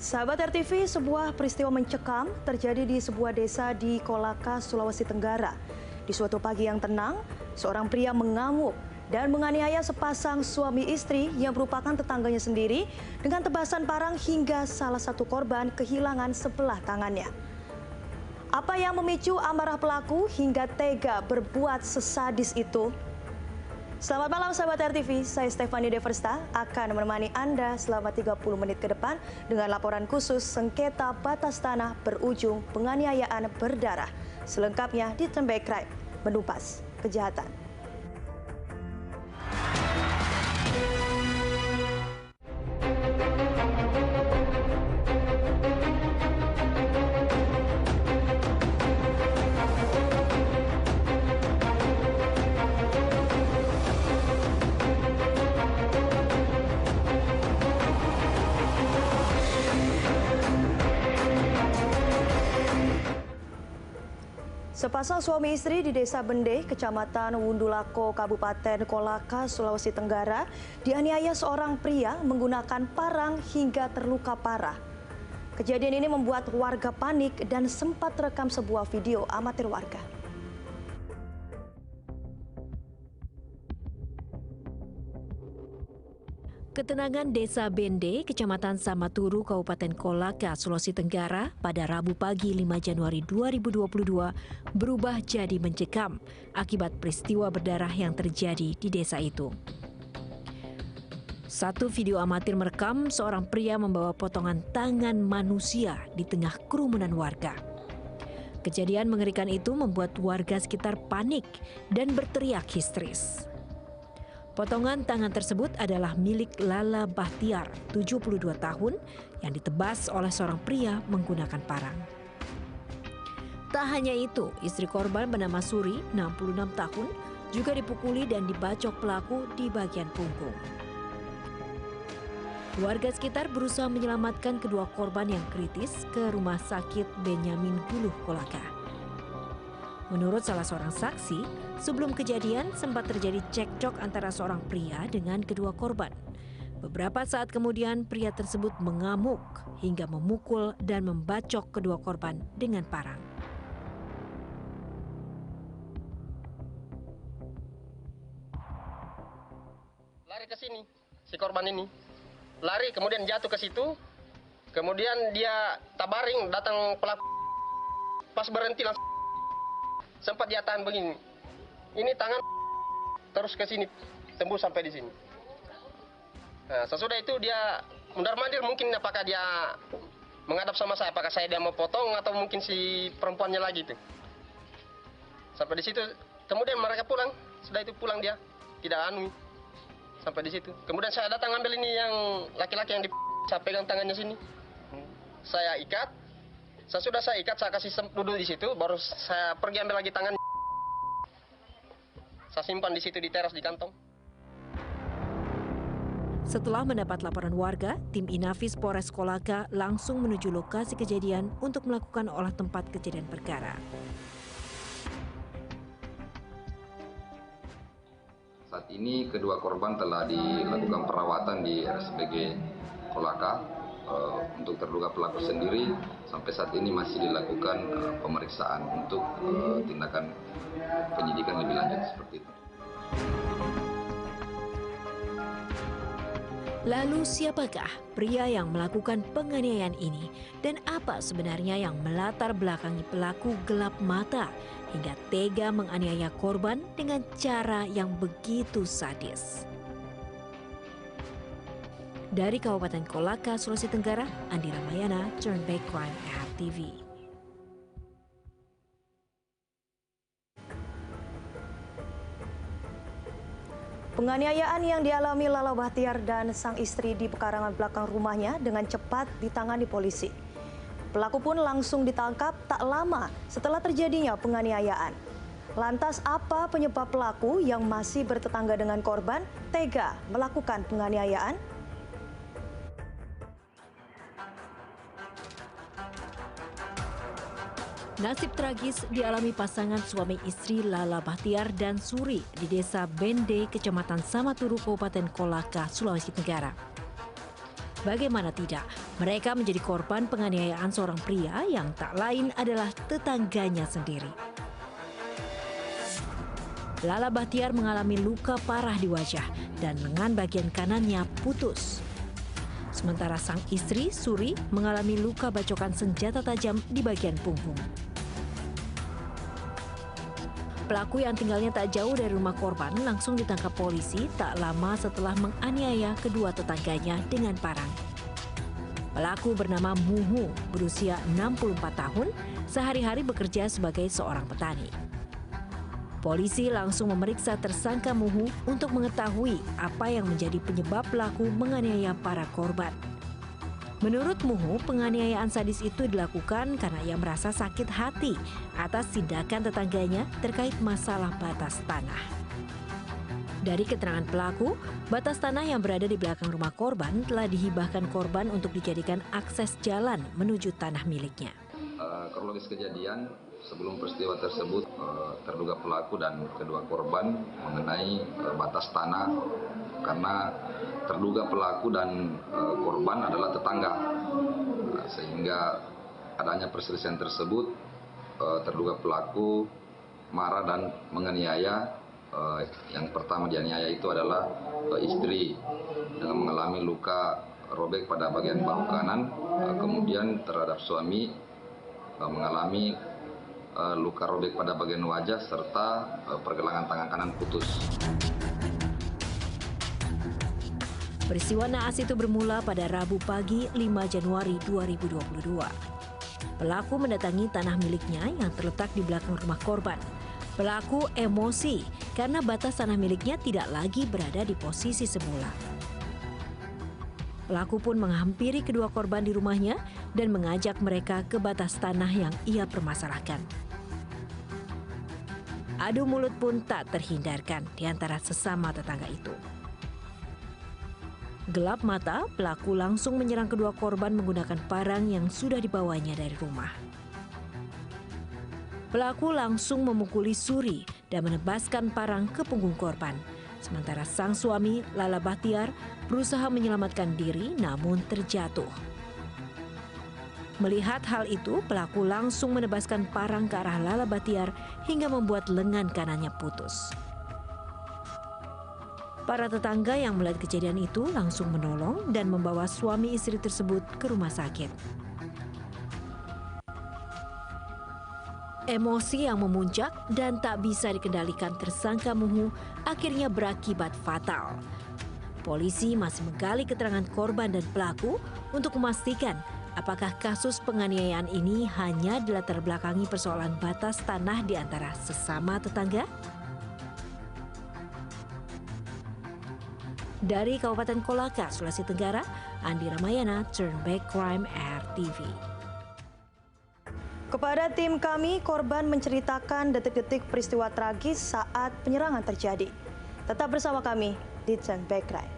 Sahabat RTV, sebuah peristiwa mencekam terjadi di sebuah desa di Kolaka, Sulawesi Tenggara. Di suatu pagi yang tenang, seorang pria mengamuk dan menganiaya sepasang suami istri yang merupakan tetangganya sendiri dengan tebasan parang hingga salah satu korban kehilangan sebelah tangannya. Apa yang memicu amarah pelaku hingga tega berbuat sesadis itu? Selamat malam sahabat RTV, saya Stefani Deversta akan menemani Anda selama 30 menit ke depan dengan laporan khusus sengketa batas tanah berujung penganiayaan berdarah. Selengkapnya di Turn Back Crime, menumpas kejahatan. Sepasang suami istri di Desa Bende, Kecamatan Wundulako, Kabupaten Kolaka, Sulawesi Tenggara, dianiaya seorang pria menggunakan parang hingga terluka parah. Kejadian ini membuat warga panik dan sempat terekam sebuah video amatir warga. Ketenangan Desa Bende, Kecamatan Samaturu, Kabupaten Kolaka, Sulawesi Tenggara pada Rabu pagi 5 Januari 2022 berubah jadi mencekam akibat peristiwa berdarah yang terjadi di desa itu. Satu video amatir merekam seorang pria membawa potongan tangan manusia di tengah kerumunan warga. Kejadian mengerikan itu membuat warga sekitar panik dan berteriak histeris. Potongan tangan tersebut adalah milik Lala Bahtiar, 72 tahun, yang ditebas oleh seorang pria menggunakan parang. Tak hanya itu, istri korban bernama Suri, 66 tahun, juga dipukuli dan dibacok pelaku di bagian punggung. Warga sekitar berusaha menyelamatkan kedua korban yang kritis ke Rumah Sakit Benyamin Guluh, Kolaka. Menurut salah seorang saksi, sebelum kejadian sempat terjadi cekcok antara seorang pria dengan kedua korban. Beberapa saat kemudian pria tersebut mengamuk hingga memukul dan membacok kedua korban dengan parang. Lari ke sini, si korban ini. Lari kemudian jatuh ke situ. Kemudian dia tabaring, datang pelaku. Pas berhenti langsung sempat dia tahan begini. Ini tangan terus ke sini, tembus sampai di sini. Nah, sesudah itu dia mundar-mandir, mungkin apakah dia menghadap sama saya, apakah saya dia mau potong atau mungkin si perempuannya lagi itu. Sampai di situ, kemudian mereka pulang. Sudah itu pulang dia, tidak anu. Sampai di situ. Kemudian saya datang ambil ini yang laki-laki yang saya pegang tangannya sini. Saya ikat. Sesudah saya ikat, saya kasih duduk di situ, baru saya pergi ambil lagi tangan. Saya simpan di situ di teras di kantong. Setelah mendapat laporan warga, tim Inafis Polres Kolaka langsung menuju lokasi kejadian untuk melakukan olah tempat kejadian perkara. Saat ini kedua korban telah dilakukan perawatan di RSPG Kolaka. Untuk terduga pelaku sendiri sampai saat ini masih dilakukan pemeriksaan untuk tindakan penyidikan lebih lanjut seperti itu. Lalu siapakah pria yang melakukan penganiayaan ini dan apa sebenarnya yang melatar belakangi pelaku gelap mata hingga tega menganiaya korban dengan cara yang begitu sadis? Dari Kabupaten Kolaka, Sulawesi Tenggara, Andi Ramayana, Turn Back Crime RTV. Penganiayaan yang dialami Lala Bahtiar dan sang istri di pekarangan belakang rumahnya dengan cepat ditangani polisi. Pelaku pun langsung ditangkap tak lama setelah terjadinya penganiayaan. Lantas apa penyebab pelaku yang masih bertetangga dengan korban tega melakukan penganiayaan? Nasib tragis dialami pasangan suami istri Lala Bahtiar dan Suri di Desa Bende, Kecamatan Samaturu, Kabupaten Kolaka, Sulawesi Tenggara. Bagaimana tidak, mereka menjadi korban penganiayaan seorang pria yang tak lain adalah tetangganya sendiri. Lala Bahtiar mengalami luka parah di wajah dan lengan bagian kanannya putus. Sementara sang istri, Suri, mengalami luka bacokan senjata tajam di bagian punggung. Pelaku yang tinggalnya tak jauh dari rumah korban langsung ditangkap polisi tak lama setelah menganiaya kedua tetangganya dengan parang. Pelaku bernama Muhu, berusia 64 tahun, sehari-hari bekerja sebagai seorang petani. Polisi langsung memeriksa tersangka Muhu untuk mengetahui apa yang menjadi penyebab pelaku menganiaya para korban. Menurut Muhu, penganiayaan sadis itu dilakukan karena ia merasa sakit hati atas tindakan tetangganya terkait masalah batas tanah. Dari keterangan pelaku, batas tanah yang berada di belakang rumah korban telah dihibahkan korban untuk dijadikan akses jalan menuju tanah miliknya. Kronologis kejadian sebelum peristiwa tersebut, terduga pelaku dan kedua korban mengenai batas tanah karena terduga pelaku dan korban adalah tetangga, sehingga adanya perselisihan tersebut, terduga pelaku marah dan menganiaya. Yang pertama dianiaya itu adalah istri dengan mengalami luka robek pada bagian bahu kanan, kemudian terhadap suami mengalami luka robek pada bagian wajah serta pergelangan tangan kanan putus. Peristiwa naas itu bermula pada Rabu pagi 5 Januari 2022. Pelaku mendatangi tanah miliknya yang terletak di belakang rumah korban. Pelaku emosi karena batas tanah miliknya tidak lagi berada di posisi semula. Pelaku pun menghampiri kedua korban di rumahnya dan mengajak mereka ke batas tanah yang ia permasalahkan. Adu mulut pun tak terhindarkan di antara sesama tetangga itu. Gelap mata, pelaku langsung menyerang kedua korban menggunakan parang yang sudah dibawanya dari rumah. Pelaku langsung memukuli Suri dan menebaskan parang ke punggung korban. Sementara sang suami, Lala Bahtiar, berusaha menyelamatkan diri namun terjatuh. Melihat hal itu, pelaku langsung menebaskan parang ke arah Lala Bahtiar hingga membuat lengan kanannya putus. Para tetangga yang melihat kejadian itu langsung menolong dan membawa suami istri tersebut ke rumah sakit. Emosi yang memuncak dan tak bisa dikendalikan tersangka Muhu akhirnya berakibat fatal. Polisi masih menggali keterangan korban dan pelaku untuk memastikan apakah kasus penganiayaan ini hanya dilatar belakangi persoalan batas tanah di antara sesama tetangga. Dari Kabupaten Kolaka, Sulawesi Tenggara, Andi Ramayana, Turnback Crime RTV. Kepada tim kami, korban menceritakan detik-detik peristiwa tragis saat penyerangan terjadi. Tetap bersama kami di Turnback Crime.